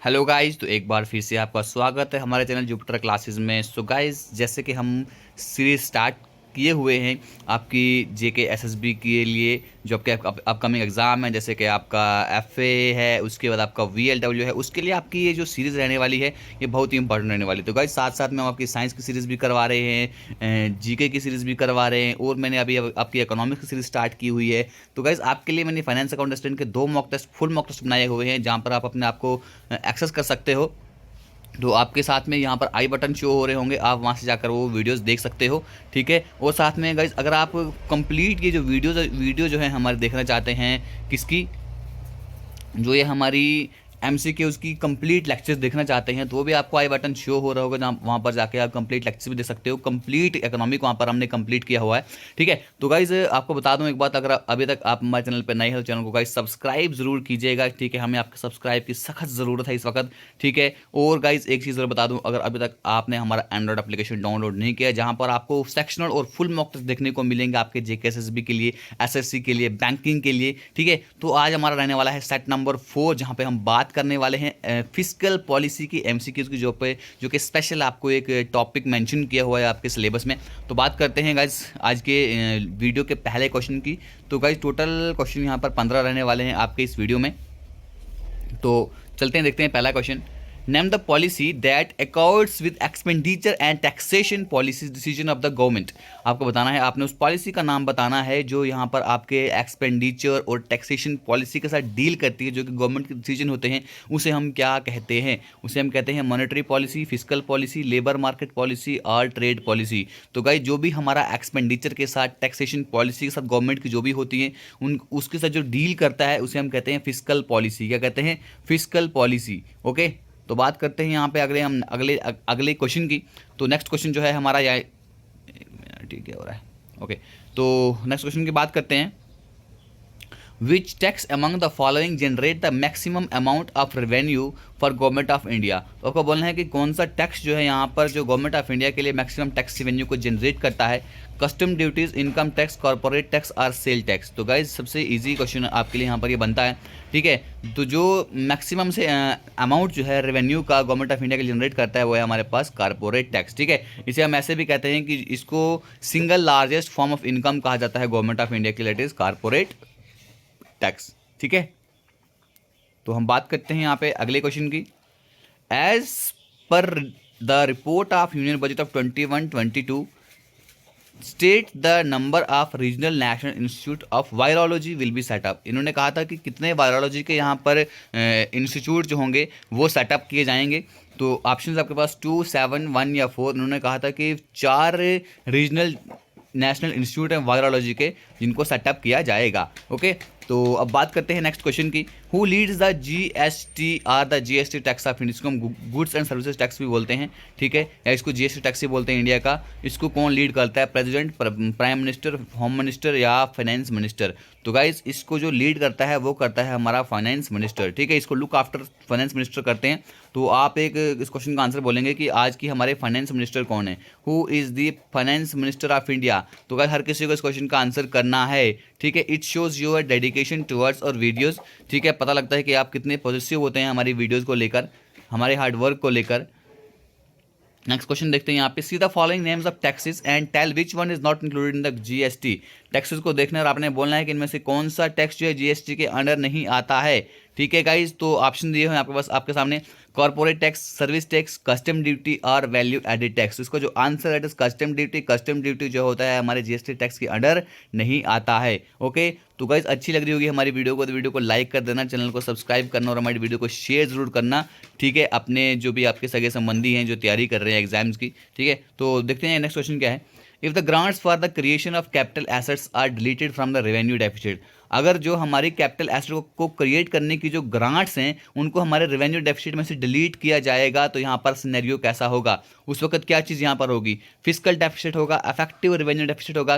Hello guys, तो एक बार फिर से आपका स्वागत है हमारे चैनल जुपिटर क्लासेस में। सो गाइस, जैसे कि हम सीरीज स्टार्ट किए हुए हैं आपकी जेके एसएसबी के लिए, जो आपके अपकमिंग एग्ज़ाम है, जैसे कि आपका एफए है, उसके बाद आपका वीएलडब्ल्यू है, उसके लिए आपकी ये जो सीरीज़ रहने वाली है ये बहुत ही इंपॉर्टेंट रहने वाली है। तो गाइस, साथ साथ में हम आपकी साइंस की सीरीज़ भी करवा रहे हैं, जीके की सीरीज़ भी करवा रहे हैं, और मैंने अभी आपकी इकोनॉमिक्स की सीरीज़ स्टार्ट की हुई है। तो गाइस, आपके लिए मैंने फाइनेंस अकाउंट स्टैंड के 2 mock test, full mock test बनाए हुए हैं, जहाँ पर आप अपने आप को एक्सेस कर सकते हो। तो आपके साथ में यहाँ पर आई बटन शो हो रहे होंगे, आप वहाँ से जाकर वो वीडियोस देख सकते हो। ठीक है। और साथ में गाइज, अगर आप कंप्लीट ये जो वीडियो जो है हमारे देखना चाहते हैं, किसकी, जो ये हमारी एमसीक्यूज की कंप्लीट लेक्चर्स देखना चाहते हैं, तो वो भी आपको आई बटन शो हो रहा होगा, जहाँ वहाँ पर जाके आप कंप्लीट लेक्चर्स भी देख सकते हो। कंप्लीट इकोनॉमिक वहाँ पर हमने कंप्लीट किया हुआ है। ठीक है। तो गाइज, आपको बता दूं एक बात, अगर अभी तक आप हमारे चैनल पर नए हो तो चैनल को गाइज सब्सक्राइब जरूर कीजिएगा। ठीक है, हमें आपके सब्सक्राइब की सख्त ज़रूरत है इस वक्त। ठीक है। और गाइज, एक चीज़ और बता दूं, अगर अभी तक आपने हमारा एंड्रॉइड एप्लीकेशन डाउनलोड नहीं किया, जहाँ पर आपको सेक्शनल और फुल मॉक टेस्ट देखने को मिलेंगे आपके जेकेएसएसबी के लिए, एसएससी के लिए, बैंकिंग के लिए। ठीक है। तो आज हमारा रहने वाला है सेट नंबर 4, जहाँ पे हम बात करने वाले हैं फिस्कल पॉलिसी की एमसीक्यूज की, जो कि स्पेशल आपको एक टॉपिक मेंशन किया हुआ है आपके सिलेबस में। तो बात करते हैं गाइज आज के वीडियो के पहले क्वेश्चन की। तो गाइज, टोटल क्वेश्चन यहाँ पर 15 रहने वाले हैं आपके इस वीडियो में। तो चलते हैं, देखते हैं पहला question. Name the policy that accords with expenditure and taxation policy decision of the government. आपको बताना है, आपने उस पॉलिसी का नाम बताना है जो यहाँ पर आपके एक्सपेंडिचर और टैक्सेशन पॉलिसी के साथ डील करती है, जो कि गवर्नमेंट के डिसीजन होते हैं। उसे हम क्या कहते हैं? उसे हम कहते हैं monetary policy, physical policy, labour market policy और ट्रेड पॉलिसी। तो गाइस, जो भी हमारा एक्सपेंडिचर के साथ, टैक्सेशन पॉलिसी के साथ गवर्नमेंट की जो भी होती है, उन उसके साथ जो डील करता है उसे हम कहते हैं फिजिकल पॉलिसी। क्या कहते हैं? Physical policy. ओके। तो बात करते हैं यहाँ पे अगले अगले क्वेश्चन की। तो नेक्स्ट क्वेश्चन जो है हमारा, या ठीक है हो रहा है। ओके। तो नेक्स्ट क्वेश्चन की बात करते हैं। Which tax among the following generate the maximum amount of revenue for government of India. तो आपको बोलना है कि कौन सा टैक्स जो है यहाँ पर जो गवर्नमेंट ऑफ इंडिया के लिए मैक्सिमम टैक्स रेवेन्यू को जनरेट करता है। Custom duties, income tax, corporate tax और सेल टैक्स। तो गाइज, सबसे इजी क्वेश्चन आपके लिए यहाँ पर ये बनता है। ठीक है। तो जो मैक्सिमम से अमाउंट जो है रेवेन्यू का गवर्नमेंट ऑफ इंडिया के जनरेट करता है वो है हमारे पास कॉर्पोरेट टैक्स। ठीक है। इसे हम ऐसे भी कहते हैं कि इसको single largest form of income कहा जाता है गवर्नमेंट ऑफ इंडिया के लिए, इट इज कॉर्पोरेट टैक्स। ठीक है। तो हम बात करते हैं यहाँ पे अगले क्वेश्चन की। As per the report of union budget of 21-22 state the number of regional national institute of virology will be setup. इन्होंने कहा था कि कितने वायरोलॉजी के यहाँ पर इंस्टीट्यूट जो होंगे वो सेटअप किए जाएंगे। तो ऑप्शंस आपके पास 2, 7, 1 या 4। इन्होंने कहा था कि 4 रीजनल नेशनल इंस्टीट्यूट है वायरोलॉजी के, जिनको सेटअप किया जाएगा। ओके। तो अब बात करते हैं नेक्स्ट क्वेश्चन की। Who leads the GST R the GST tax of India. इसको हम गुड्स एंड सर्विसेज टैक्स भी बोलते हैं। ठीक है। या इसको जीएसटी टैक्स ही बोलते हैं इंडिया का। इसको कौन लीड करता है? President, prime minister, home minister या फाइनेंस मिनिस्टर। तो गाइज, इसको जो लीड करता है वो करता है हमारा फाइनेंस मिनिस्टर। ठीक है। इसको लुक आफ्टर फाइनेंस मिनिस्टर करते हैं। तो आप एक इस क्वेश्चन का आंसर बोलेंगे कि आज की हमारे फाइनेंस मिनिस्टर कौन है? Who is the finance minister of India. तो गाइज, हर किसी को इस क्वेश्चन का आंसर करना है। ठीक है। It shows your dedication towards और वीडियोस। ठीक है। पता लगता है कि आप कितने पॉजिटिव होते हैं हमारी वीडियोस को लेकर, हमारे हार्डवर्क को लेकर। नेक्स्ट क्वेश्चन देखते हैं यहाँ पे। See the following names of taxes and tell which one is not included in the GST. Taxes को देखना और आपने बोलना है कि इनमें से कौन सा टैक्स जो है जीएसटी के अंडर नहीं आता है। ठीक है गाइज। तो ऑप्शन दिए हुए हैं आपके पास, आपके सामने। Corporate tax, service tax, custom duty और वैल्यू एडेड टैक्स। इसको जो आंसर है कस्टम ड्यूटी। कस्टम ड्यूटी जो होता है हमारे जीएसटी टैक्स के अंडर नहीं आता है। ओके। तो गाइज, अच्छी लग रही होगी हमारी वीडियो को, तो वीडियो को लाइक कर देना, चैनल को सब्सक्राइब करना और हमारी वीडियो को शेयर जरूर करना। ठीक है। अपने जो भी आपके सगे संबंधी हैं जो तैयारी कर रहे हैं एग्जाम्स की। ठीक है। तो देखते हैं नेक्स्ट क्वेश्चन क्या है। If the grants for the creation of capital assets are deleted from the revenue deficit. अगर जो हमारी कैपिटल एसेट को क्रिएट करने की जो ग्रांट्स हैं उनको हमारे रेवेन्यू डेफिसिट में से डिलीट किया जाएगा, तो यहाँ पर सिनेरियो कैसा होगा? उस वक्त क्या चीज़ यहाँ पर होगी? फिजिकल डेफिसिट होगा, अफेक्टिव रेवेन्यू डेफिसिट होगा,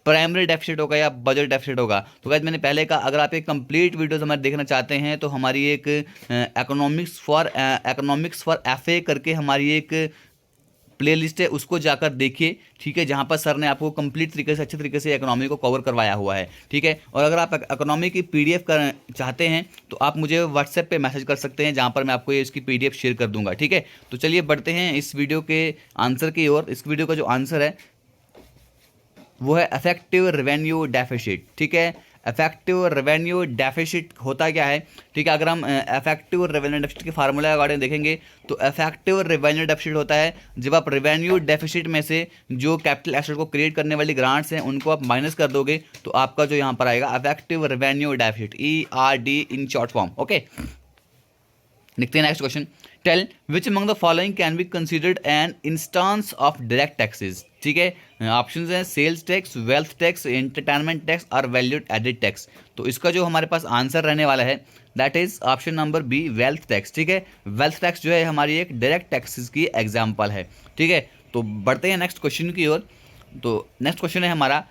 प्राइमरी डेफिसिट होगा या बजट डेफिसिट होगा? तो गाइस, मैंने पहले कहा, अगर आप एक कंप्लीट वीडियोस हमारे देखना चाहते हैं तो हमारी एक इकोनॉमिक्स फॉर एफए करके हमारी एक प्लेलिस्ट है उसको जाकर देखिए, ठीक है, जहाँ पर सर ने आपको कंप्लीट तरीके से अच्छे तरीके से इकोनॉमी को कवर करवाया हुआ है, ठीक है। और अगर आप इकोनॉमी की पीडीएफ कर चाहते हैं तो आप मुझे व्हाट्सएप पे मैसेज कर सकते हैं, जहाँ पर मैं आपको ये इसकी पीडीएफ शेयर कर दूंगा, ठीक है। तो चलिए बढ़ते हैं इस वीडियो के आंसर की ओर। इस वीडियो का जो आंसर है वो है इफेक्टिव रेवेन्यू डेफिसिट, ठीक है। इफेक्टिव रेवेन्यू डेफिसिट होता क्या है, ठीक है। अगर हम इफेक्टिव रेवेन्यू डेफिसिट के फार्मूला के अकॉर्डिंग देखेंगे तो इफेक्टिव रेवेन्यू डेफिसिट होता है जब आप रेवेन्यू डेफिसिट में से जो कैपिटल एसेट को क्रिएट करने वाली ग्रांट्स हैं उनको आप माइनस कर दोगे तो आपका जो यहाँ पर आएगा effective revenue deficit, ERD in short form, okay. देखते हैं next question. Tell which among the following can be considered an instance of direct taxes, ठीक है। ऑप्शंस हैं sales tax, wealth tax, entertainment tax और वैल्यू एडेड टैक्स। तो इसका जो हमारे पास आंसर रहने वाला है that is option number B, wealth tax, ठीक है। वेल्थ टैक्स जो है हमारी एक डायरेक्ट टैक्सेस की एग्जाम्पल है, ठीक है। तो बढ़ते हैं नेक्स्ट क्वेश्चन की ओर। तो नेक्स्ट क्वेश्चन है हमारा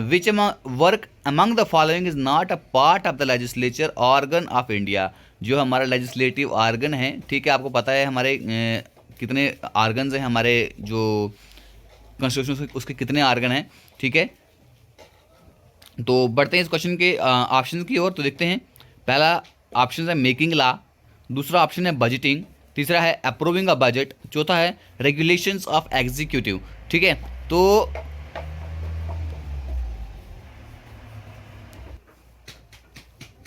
which work among the following is not a part of the legislature organ of India. जो हमारा लेजिस्लेटिव ऑर्गन है, ठीक है, आपको पता है हमारे कितने ऑर्गन्स हैं, हमारे जो कॉन्स्टिट्यूशन उसके कितने ऑर्गन हैं, ठीक है। तो बढ़ते हैं इस क्वेश्चन के ऑप्शन की ओर। तो देखते हैं पहला ऑप्शन है मेकिंग लॉ, दूसरा ऑप्शन है बजटिंग, तीसरा है अप्रूविंग अ बजट, चौथा है रेगुलेशंस ऑफ एग्जीक्यूटिव, ठीक है। तो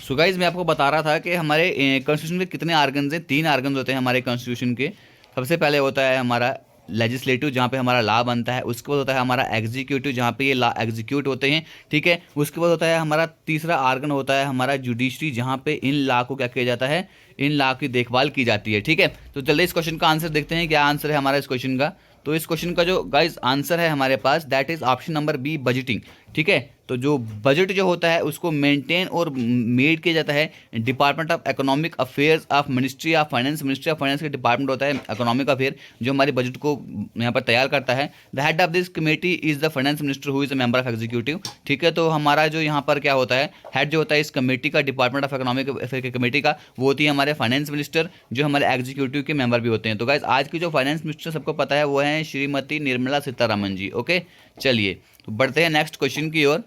सो गाइज मैं आपको बता रहा था कि हमारे कॉन्स्टिट्यूशन के कितने आर्गन्स हैं, 3 आर्गन्स होते हैं हमारे कॉन्स्टिट्यूशन के। सबसे पहले होता है हमारा लेजिस्लेटिव जहाँ पे हमारा लॉ बनता है, उसके बाद होता है हमारा एग्जीक्यूटिव जहाँ पे ये लॉ एग्जीक्यूट होते हैं, ठीक है। उसके बाद होता है हमारा तीसरा आर्गन होता है हमारा जुडिशरी जहाँ पे इन लॉ को क्या किया जाता है, इन लॉ की देखभाल की जाती है, ठीक है। तो चलिए इस क्वेश्चन का आंसर देखते हैं, क्या आंसर है हमारा इस क्वेश्चन का। तो इस क्वेश्चन का जो गाइज आंसर है हमारे पास that is option number B, budgeting, ठीक है। तो जो बजट जो होता है उसको मेंटेन और मेड किया जाता है department of economic affairs of ministry of finance. Ministry of finance का डिपार्टमेंट होता है इकोनॉमिक अफेयर जो हमारे बजट को यहाँ पर तैयार करता है। The head of this committee is the finance minister who is a member of executive, ठीक है। तो हमारा जो यहाँ पर क्या होता है, हेड जो होता है इस कमेटी का, डिपार्टमेंट ऑफ इकोनॉमिक अफेयर की कमेटी का, वो होती है हमारे फाइनेंस मिनिस्टर जो हमारे एग्जीक्यूटिव के मेंबर भी होते हैं। तो गाइज आज की जो फाइनेंस मिनिस्टर सबको पता है वो है श्रीमती निर्मला सीतारमन जी, ओके। चलिए तो बढ़ते हैं नेक्स्ट क्वेश्चन की ओर।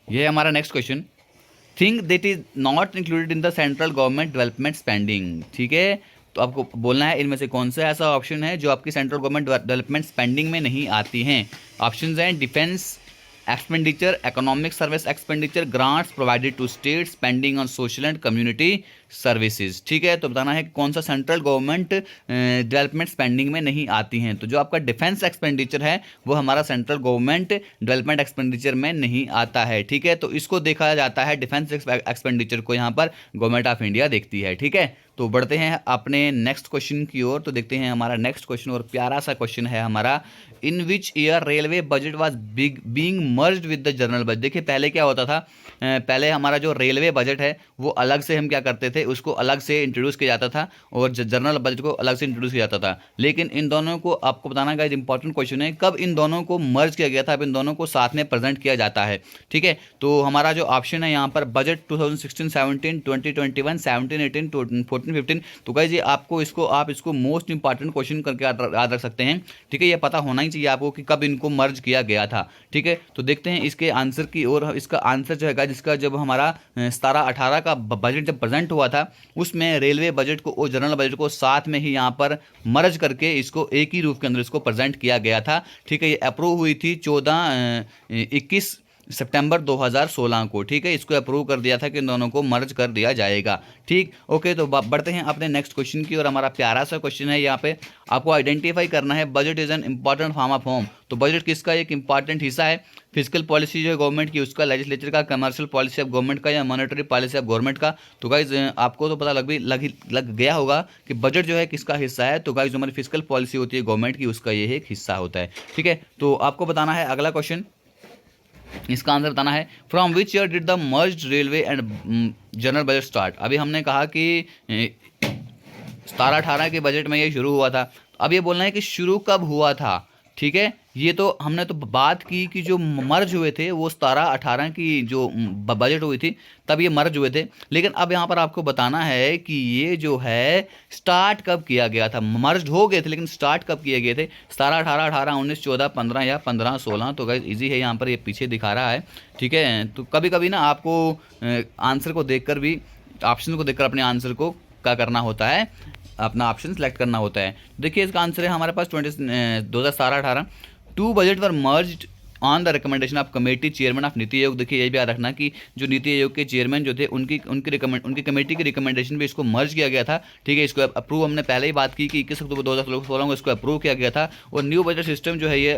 ये है हमारा next question. Think that is not included in the central government development spending, ठीक है। तो आपको बोलना है इनमें से कौन सा ऐसा ऑप्शन है जो आपकी सेंट्रल गवर्नमेंट डेवलपमेंट स्पेंडिंग में नहीं आती हैं। ऑप्शंस हैं defence expenditure, economic service expenditure, grants provided to state, spending on social and community services, ठीक है। तो बताना है कौन सा सेंट्रल गवर्नमेंट डेवलपमेंट स्पेंडिंग में नहीं आती हैं। तो जो आपका डिफेंस एक्सपेंडिचर है वो हमारा सेंट्रल गवर्नमेंट डेवलपमेंट एक्सपेंडिचर में नहीं आता है, ठीक है। तो इसको देखा जाता है डिफेंस एक्सपेंडिचर को यहाँ पर गवर्नमेंट ऑफ इंडिया देखती है, ठीक है। तो बढ़ते हैं अपने नेक्स्ट क्वेश्चन की ओर। तो देखते हैं हमारा नेक्स्ट क्वेश्चन और प्यारा सा क्वेश्चन है हमारा, in which year railway budget was being merged with the general budget. देखिए पहले क्या होता था, पहले हमारा जो रेलवे बजट है वो अलग से हम क्या करते थे, उसको अलग से इंट्रोड्यूस किया जाता था और जनरल बजट को अलग से इंट्रोड्यूस किया जाता था। लेकिन इन दोनों को आपको बताना का इंपॉर्टेंट क्वेश्चन है, कब इन दोनों को मर्ज किया गया था, अब इन दोनों को साथ में प्रेजेंट किया जाता है, ठीक है। तो हमारा जो ऑप्शन है यहाँ पर बजट 2016-17, 2021, 17-18, 14-15। तो गाइस ये आपको इसको आप इसको मोस्ट इंपॉर्टेंट क्वेश्चन करके याद रख सकते हैं, ठीक है। ये पता होना ही चाहिए आपको कि कब इनको मर्ज किया गया था, ठीक है। तो देखते हैं इसके आंसर की ओर। इसका आंसर जो है जिसका जब हमारा 17-18 का बजट जब प्रेजेंट हुआ था उसमें रेलवे बजट को और जनरल बजट को साथ में ही यहाँ पर मर्ज करके इसको एक ही रूप के अंदर इसको प्रेजेंट किया गया था, ठीक है। ये अप्रूव हुई थी 21 सितंबर 2016 को, ठीक है। इसको अप्रूव कर दिया था कि इन दोनों को मर्ज कर दिया जाएगा, ठीक, ओके। तो बढ़ते हैं अपने नेक्स्ट क्वेश्चन की और हमारा प्यारा सा क्वेश्चन है यहाँ पे आपको आइडेंटिफाई करना है budget is an important form of home. तो बजट किसका एक इंपॉर्टेंट हिस्सा है, फिजिकल पॉलिसी जो है गवर्नमेंट की उसका, लेजिस्लेचर का, कमर्शियल पॉलिसी ऑफ गवर्नमेंट का या मॉनेटरी पॉलिसी ऑफ गवर्नमेंट का। तो गाइज आपको तो पता लग गया होगा कि बजट जो है किसका हिस्सा है। तो गाइज हमारी फिजिकल पॉलिसी होती है गवर्नमेंट की, उसका ये एक हिस्सा होता है, ठीक है। तो आपको बताना है अगला क्वेश्चन, इसका आंसर बताना है from which year did the merged railway and general budget start. अभी हमने कहा कि 17-18 के बजट में ये शुरू हुआ था, अब ये बोलना है कि शुरू कब हुआ था। ठीक है। ये तो हमने तो बात की कि जो मर्ज हुए थे वो 17-18 की जो बजट हुई थी तब ये मर्ज हुए थे, लेकिन अब यहाँ पर आपको बताना है कि ये जो है स्टार्ट कब किया गया था। मर्ज हो गए थे लेकिन स्टार्ट कब किए गए थे, 17-18, 18-19, 14-15 या 15-16। तो गाइस इजी है, यहाँ पर ये पीछे दिखा रहा है। ठीक है, तो कभी कभी ना आपको आंसर को देखकर भी, ऑप्शन को देखकर अपने आंसर को क्या करना होता है, अपना ऑप्शन सेलेक्ट करना होता है। देखिए इसका आंसर है हमारे पास 2017-18। Two budget were merged on the recommendation of committee chairman of NITI Aayog. देखिए ये भी याद रखना कि जो नीति आयोग के चेयरमैन जो थे उनकी कमेटी की रिकमेंडेशन पे इसको मर्ज किया गया था। ठीक है, इसको अप्रूव हमने पहले ही बात की कि 21 अक्टूबर 2016 को इसको अप्रूव किया गया था। और न्यू बजट सिस्टम जो है ये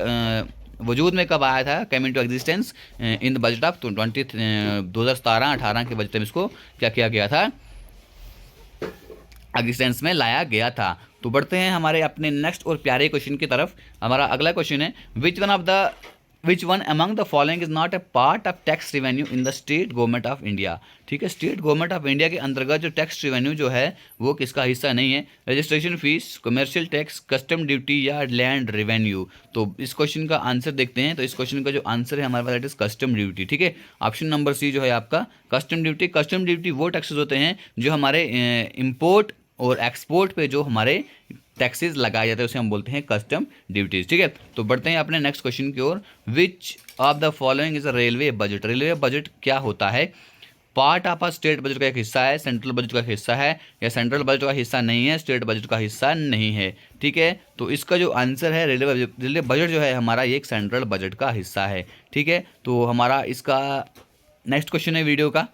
वजूद में कब आया था, come in to existence in the budget of 2017-18 के बजट में इसको क्या किया गया था, एग्जिस्टेंस में लाया गया था। तो बढ़ते हैं हमारे अपने नेक्स्ट और प्यारे क्वेश्चन की तरफ। हमारा अगला क्वेश्चन है which one among the following is not a part of tax revenue in the state government of India. ठीक है, स्टेट गवर्नमेंट ऑफ इंडिया के अंतर्गत जो टैक्स रेवेन्यू जो है वो किसका हिस्सा नहीं है। Registration fees, commercial tax, custom duty या लैंड रेवेन्यू। तो इस क्वेश्चन का आंसर देखते हैं। तो इस क्वेश्चन का जो आंसर है हमारे पास दैट इज कस्टम ड्यूटी। ठीक है, ऑप्शन नंबर सी जो है आपका कस्टम ड्यूटी। कस्टम ड्यूटी वो टैक्सेस होते हैं जो हमारे इम्पोर्ट और एक्सपोर्ट पे जो हमारे टैक्सेस लगाए जाते हैं उसे हम बोलते हैं कस्टम ड्यूटीज। ठीक है, तो बढ़ते हैं अपने नेक्स्ट क्वेश्चन की ओर। Which of the following is a railway budget. Railway budget क्या होता है, part of a state budget का एक हिस्सा है, सेंट्रल बजट का हिस्सा है, या सेंट्रल बजट का हिस्सा नहीं है, स्टेट बजट का हिस्सा नहीं है। ठीक है, तो इसका जो आंसर है रेलवे बजट जो है हमारा ये एक सेंट्रल बजट का हिस्सा है। ठीक है, तो हमारा इसका नेक्स्ट क्वेश्चन है वीडियो का।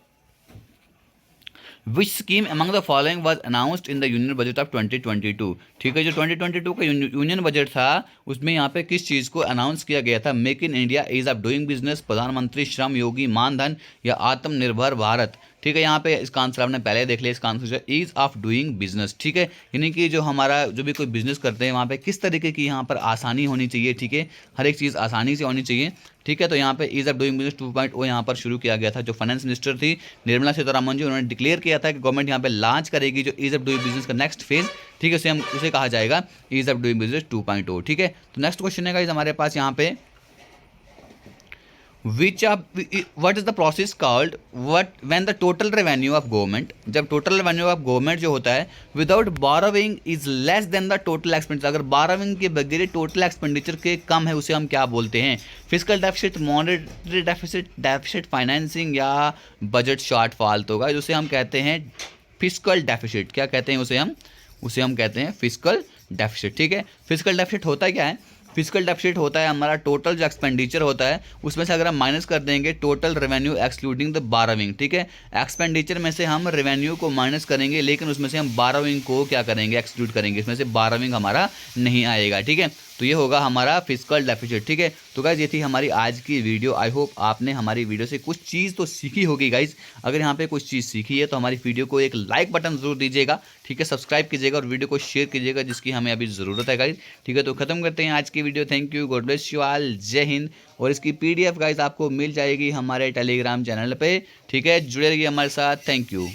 विच scheme among the following was announced in the union budget of 2022। ठीक है, जो 2022 का यूनियन बजट था उसमें यहाँ पे किस चीज़ को अनाउंस किया गया था, make in India, ease of doing business, Pradhan Mantri Shram Yogi Maandhan या आत्मनिर्भर भारत। ठीक है, यहाँ पे इसका आंसर आपने पहले देख लिया, इसका आंसर है ईज ऑफ डूइंग बिजनेस। ठीक है, यानी कि जो हमारा जो भी कोई बिजनेस करते हैं वहाँ पे किस तरीके की यहाँ पर आसानी होनी चाहिए। ठीक है, हर एक चीज़ आसानी से होनी चाहिए। ठीक है, तो यहाँ पे ईज ऑफ डूइंग बिजनेस 2.0 यहाँ पर शुरू किया गया था। जो फाइनेंस मिनिस्टर थी निर्मला सीतारामन जी, उन्होंने डिक्लेयर किया था कि गवर्नमेंट यहाँ पे लॉन्च करेगी जो ईज ऑफ डूइंग बिजनेस का नेक्स्ट फेज। ठीक है, उसे कहा जाएगा ईज ऑफ डूइंग बिजनेस 2.0। ठीक है, तो नेक्स्ट क्वेश्चन है गाइस हमारे पास यहाँ पे what is the process called when the total revenue of government, जब total revenue of government जो होता है without borrowing is less than the total expenditure, अगर borrowing के बगैर total expenditure के कम है उसे हम क्या बोलते हैं, fiscal deficit, monetary deficit, financing या budget shortfall। तो गाइस उसे हम कहते हैं fiscal deficit। क्या कहते हैं उसे हम कहते हैं fiscal deficit। ठीक है, fiscal deficit होता क्या है, फिजिकल डेफिसिट होता है हमारा टोटल जो एक्सपेंडिचर होता है उसमें से अगर हम माइनस कर देंगे टोटल रेवेन्यू एक्सक्लूडिंग द बारोविंग। ठीक है, एक्सपेंडिचर में से हम रेवेन्यू को माइनस करेंगे लेकिन उसमें से हम बारोविंग को क्या करेंगे, एक्सक्लूड करेंगे, इसमें से बारोविंग हमारा नहीं आएगा। ठीक है, तो ये होगा हमारा फिजिकल डेफिसिट। ठीक है, तो गाइज ये थी हमारी आज की वीडियो। आई होप आपने हमारी वीडियो से कुछ चीज़ तो सीखी होगी गाइज। अगर यहाँ पे कुछ चीज़ सीखी है तो हमारी वीडियो को एक लाइक बटन जरूर दीजिएगा। ठीक है, सब्सक्राइब कीजिएगा और वीडियो को शेयर कीजिएगा जिसकी हमें अभी ज़रूरत है गाइज। ठीक है, तो खत्म करते हैं आज की video. Thank you, God bless you all, जय हिंद। और इसकी PDF गाइज आपको मिल जाएगी हमारे टेलीग्राम चैनल पे। ठीक है, जुड़े रहिए हमारे साथ। Thank you.